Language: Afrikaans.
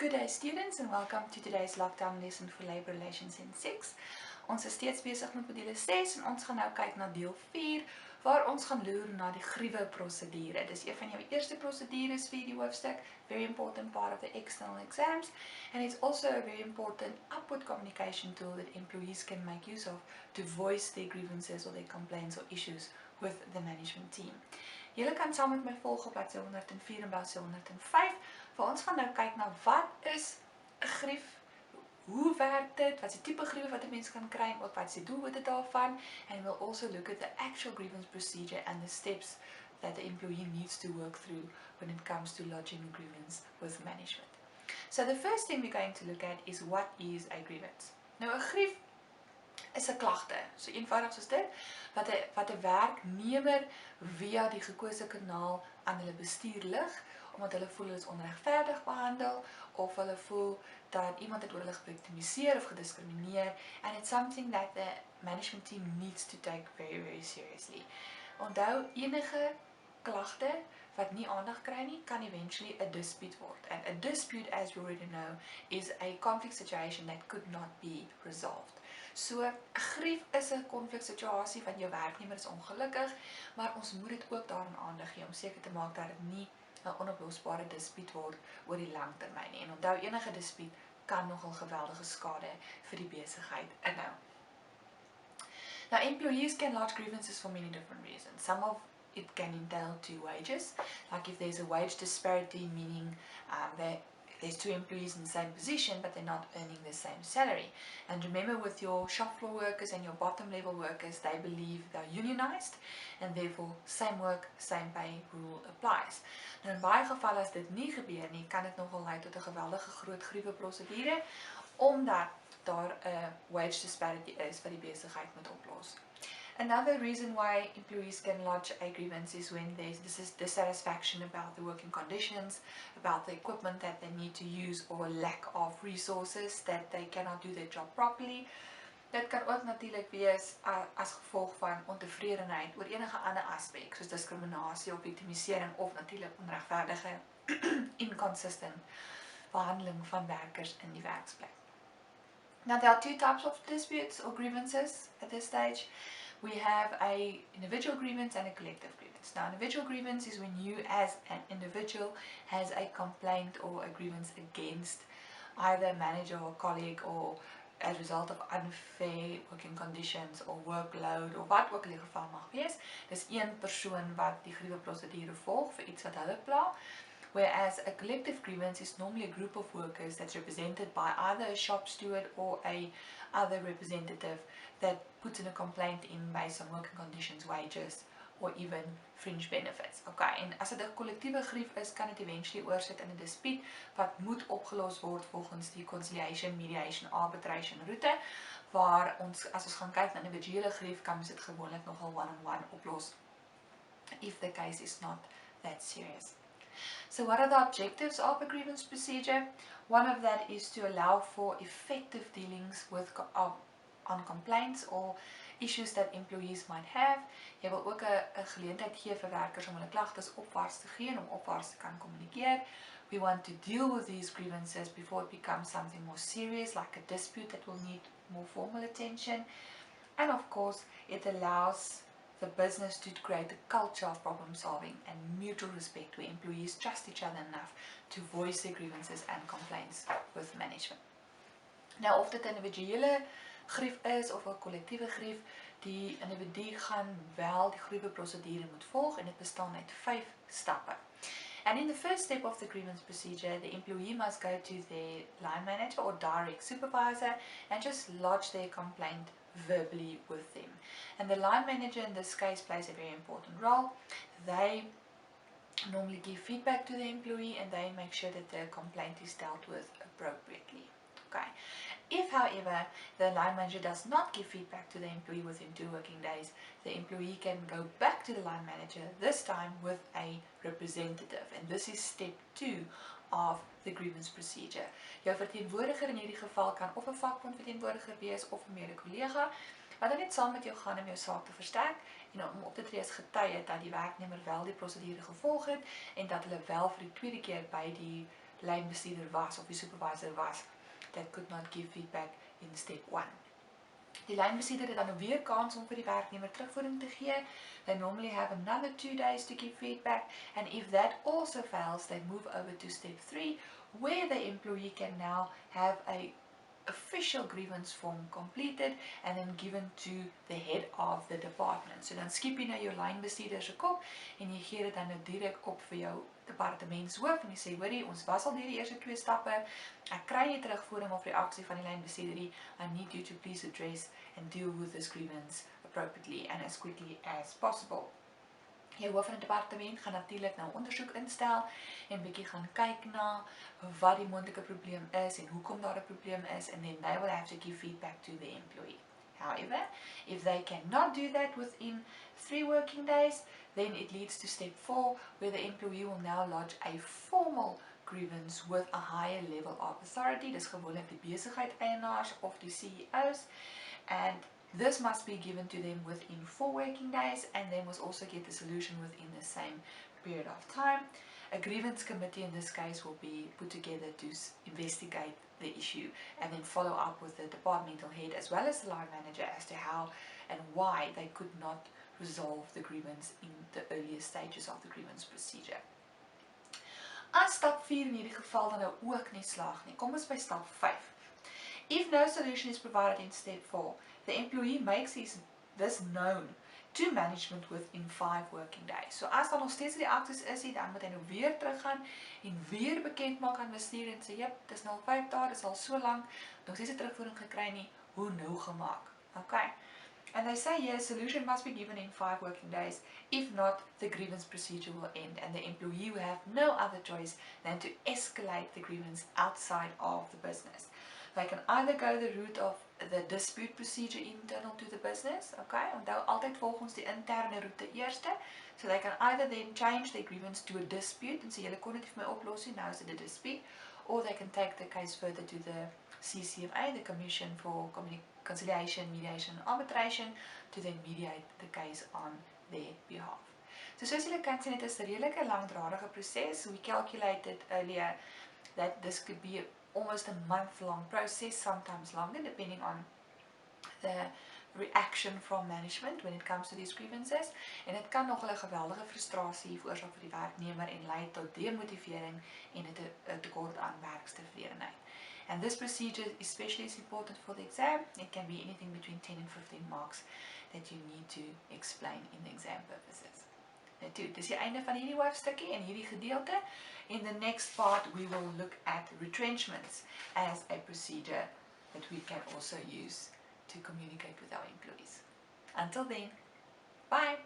Good day students and welcome to today's lockdown lesson for Labour Relations in 6. Ons is steeds besig met module 6 en ons gaan nou kyk na deel 4 waar ons gaan loer na die griewe prosedure. Dis een van jou eerste prosedures vir die hoofstuk, very important part of the external exams, and it's also a very important upward communication tool that employees can make use of to voice their grievances or their complaints or issues with the management team. Julle kan saam met my volg op bladsy 104 en bladsy 105. Vir ons gaan nou kyk na wat is 'n grief, hoe werk dit, wat is die tipe griewe wat 'n mens kan kry, ook wat is die doelwitte daarvan, and we'll also look at the actual grievance procedure and the steps that the employee needs to work through when it comes to lodging a grievance with management. So the first thing we're going to look at is what is a grievance. Nou 'n grief is 'n klagte, so eenvoudig soos dit, wat 'n werknemer via die gekose kanaal aan hulle bestuur lig, omdat hulle voel hulle is onregverdig behandel, of hulle voel dat iemand het oor hulle geviktimiseer of gediskrimineer, and it's something that the management team needs to take very, very seriously. Onthou, enige klagte wat nie aandag kry nie, kan eventually a dispute word. And a dispute, as we already know, is a conflict situation that could not be resolved. So, 'n grief is 'n konfliksituasie van jou werknemer is ongelukkig, maar ons moet dit ook daarin aandag gee om seker te maak dat dit nie 'n onoplosbare dispuut word oor die langtermyn nie. En onthou, enige dispuut kan nogal geweldige skade vir die besigheid inhou. Now, employees can lodge grievances for many different reasons. Some of it can entail two wages, like if there's a wage disparity, meaning there's two employees in the same position but they're not earning the same salary. And remember, with your shop floor workers and your bottom level workers, they believe they're unionized and therefore same work, same pay rule applies. Nou, in baie gevalle as dit nie gebeur nie, kan dit nogal lei tot 'n geweldige groot griewe prosedure, omdat daar 'n wage disparity is wat die besigheid moet oplos. Another reason why employees can lodge a grievance is when there's dissatisfaction about the working conditions, about the equipment that they need to use, or lack of resources that they cannot do their job properly. Dit kan ook natuurlik wees as gevolg van ontevredenheid oor enige ander aspek, soos diskriminasie of victimisering, of natuurlik onregverdige, inconsistent behandeling van werkers in die werksplek. Now, there are two types of disputes or grievances at this stage. We have a individual grievance and a collective grievance. Now, individual grievance is when you as an individual has a complaint or a grievance against either a manager or colleague, or as a result of unfair working conditions or workload, of wat ook in die geval mag wees. Dis een persoon wat die griewe prosedure volg vir iets wat hulle pla. Whereas a collective grievance is normally a group of workers that's represented by either a shop steward or a other representative that puts in a complaint in based on working conditions, wages, or even fringe benefits. Okay, en as dit 'n kollektiewe grief is, kan dit eventually oorsit in 'n dispuut wat moet opgelos word volgens die conciliation, mediation, arbitration route, waar as ons gaan kyk na individuele grief, kan ons dit gewoonlik nogal one-on-one oplos if the case is not that serious. So what are the objectives of a grievance procedure? One of that is to allow for effective dealings with on complaints or issues that employees might have. Jy wil ook 'n geleentheid gee vir werkers om hulle klagtes opwaarts te gee en om opwaarts te kan kommunikeer. We want to deal with these grievances before it becomes something more serious, like a dispute that will need more formal attention. And of course, it allows the business to create a culture of problem solving and mutual respect where employees trust each other enough to voice their grievances and complaints with management. Nou, of dit 'n individuele grief is of 'n kollektiewe grief, die individu gaan wel die griewe prosedure moet volg, en dit bestaan uit 5 stappe. And in the first step of the grievance procedure, the employee must go to their line manager or direct supervisor and just lodge their complaint verbally with them. And the line manager in this case plays a very important role. They normally give feedback to the employee and they make sure that the complaint is dealt with appropriately. Okay. If, however, the line manager does not give feedback to the employee within 2 working days, the employee can go back to the line manager, this time with a representative. And this is step 2 of the grievance procedure. Jou verteenwoordiger in hierdie geval kan of 'n vakbondverteenwoordiger wees of 'n mede-kollega, wat dan net saam met jou gaan om jou saak te versterk en om op te tree as getuie dat die werknemer wel die prosedure gevolg het en dat hulle wel vir die tweede keer by die lynbestuurder was of die supervisor was that could not give feedback in step 1. Die lynbestuurder het dan nou weer kans om vir die werknemer terugvoering te gee. They normally have another 2 days to give feedback, and if that also fails, they move over to step 3, where the employee can now have a official grievance form completed and then given to the head of the department. So dan skip jy nou jou lynbestuurder se kop en jy gee dit dan nou direk op vir jou departementshoof en jy sê, hoorie, ons was al deur die eerste 2 stappe, ek kry nie terugvoering of reaksie van die lynbestuurder nie, I need you to please address and deal with this grievance appropriately and as quickly as possible. Jou hoof van die departement gaan natuurlik nou ondersoek instel en bietjie gaan kyk na wat die moontlike probleem is en hoekom daar 'n probleem is, and then they will have to give feedback to the employee. However, if they cannot do that within 3 working days, then it leads to step 4, where the employee will now lodge a formal grievance with a higher level of authority. Dis gewoonlik die besigheidseienaars of die CEOs, and this must be given to them within 4 working days, and they must also get the solution within the same period of time. A grievance committee in this case will be put together to investigate the issue and then follow up with the departmental head as well as the line manager as to how and why they could not resolve the grievance in the earlier stages of the grievance procedure. As stap 4 in hierdie geval dan nou ook nie slaag nie, kom ons by stap 5. If no solution is provided in step 4, the employee makes this known to management within 5 working days. So as daar nog steeds reaksies is, dan moet hy nou weer teruggaan en weer bekend maak aan bestuur en sê, jep, dit is nou 5 dae, dit is al so lank, nog steeds 'n terugvoering gekry nie, hoe nou gemaak? Okay. And they say here, solution must be given in 5 working days. If not, the grievance procedure will end and the employee will have no other choice than to escalate the grievance outside of the business. They can either go the route of the dispute procedure internal to the business, okay, onthou altyd volgens die interne route eerste, so they can either then change their grievance to a dispute en sê, julle kon dit vir my oplos nie, nou is dit 'n dispute, or they can take the case further to the CCMA, the Commission for Conciliation, Mediation and Arbitration, to then mediate the case on their behalf. So soos julle kan sien, dit is 'n redelike langdradige proses. We calculated earlier that this could be almost a month-long process, sometimes longer, depending on the reaction from management when it comes to these grievances. En dit kan nogal 'n geweldige frustrasie veroorsaak vir die werknemer en lei tot demotivering en 'n tekort aan werkstevredenheid. And this procedure especially is important for the exam. It can be anything between 10 and 15 marks that you need to explain in the exam purposes. Nou toe, dis die einde van hierdie hoofstukkie en hierdie gedeelte. In the next part, we will look at retrenchments as a procedure that we can also use to communicate with our employees. Until then, bye!